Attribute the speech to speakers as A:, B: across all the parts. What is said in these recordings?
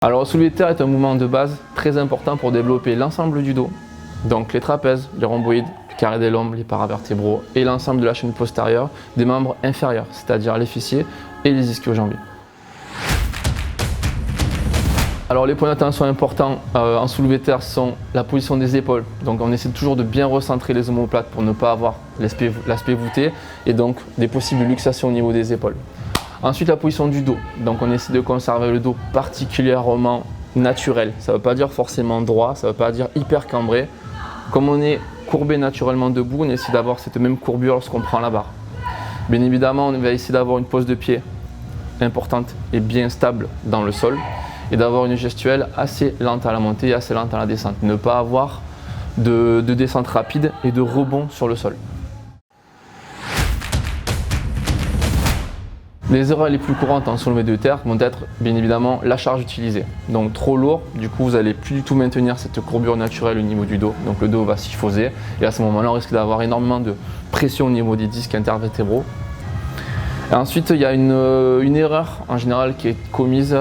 A: Alors le soulevé de terre est un mouvement de base très important pour développer l'ensemble du dos, donc les trapèzes, les rhomboïdes, le carré des lombes, les paravertébraux et l'ensemble de la chaîne postérieure des membres inférieurs, c'est-à-dire les fessiers et les ischio-jambiers. Alors les points d'attention importants en soulevé de terre sont la position des épaules, donc on essaie toujours de bien recentrer les omoplates pour ne pas avoir l'aspect voûté et donc des possibles luxations au niveau des épaules. Ensuite la position du dos, donc on essaie de conserver le dos particulièrement naturel, ça ne veut pas dire forcément droit, ça ne veut pas dire hyper cambré. Comme on est courbé naturellement debout, on essaie d'avoir cette même courbure lorsqu'on prend la barre. Bien évidemment on va essayer d'avoir une pose de pied importante et bien stable dans le sol et d'avoir une gestuelle assez lente à la montée et assez lente à la descente. Ne pas avoir de descente rapide et de rebond sur le sol. Les erreurs les plus courantes en soulevé de terre vont être bien évidemment la charge utilisée. Donc trop lourd, du coup vous n'allez plus du tout maintenir cette courbure naturelle au niveau du dos. Donc le dos va s'hyphoser et à ce moment-là on risque d'avoir énormément de pression au niveau des disques intervertébraux. Et ensuite il y a une erreur en général qui est commise,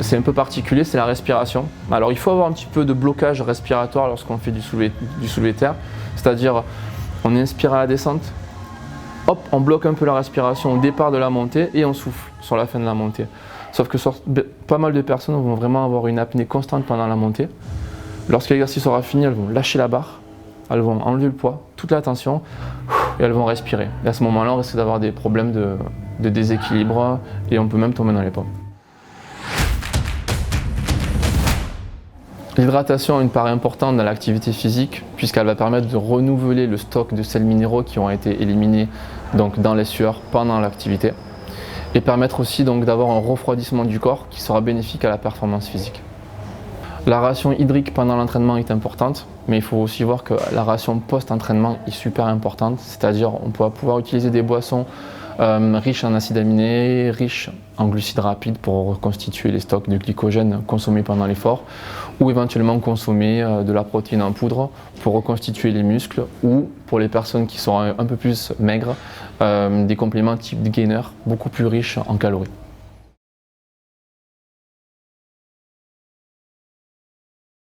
A: c'est un peu particulier, c'est la respiration. Alors il faut avoir un petit peu de blocage respiratoire lorsqu'on fait du soulevé de terre, c'est-à-dire on inspire à la descente. Hop, on bloque un peu la respiration au départ de la montée et on souffle sur la fin de la montée. Sauf que pas mal de personnes vont vraiment avoir une apnée constante pendant la montée. Lorsque l'exercice aura fini, elles vont lâcher la barre, elles vont enlever le poids, toute la tension et elles vont respirer. Et à ce moment-là, on risque d'avoir des problèmes de déséquilibre et on peut même tomber dans les pommes. L'hydratation a une part importante dans l'activité physique puisqu'elle va permettre de renouveler le stock de sels minéraux qui ont été éliminés donc, dans les sueurs pendant l'activité et permettre aussi d'avoir un refroidissement du corps qui sera bénéfique à la performance physique. La ration hydrique pendant l'entraînement est importante, mais il faut aussi voir que la ration post-entraînement est super importante, c'est-à-dire on va pouvoir utiliser des boissons riches en acides aminés, riches en glucides rapides pour reconstituer les stocks de glycogène consommés pendant l'effort ou éventuellement consommer de la protéine en poudre pour reconstituer les muscles ou pour les personnes qui sont un peu plus maigres, des compléments type gainer beaucoup plus riches en calories.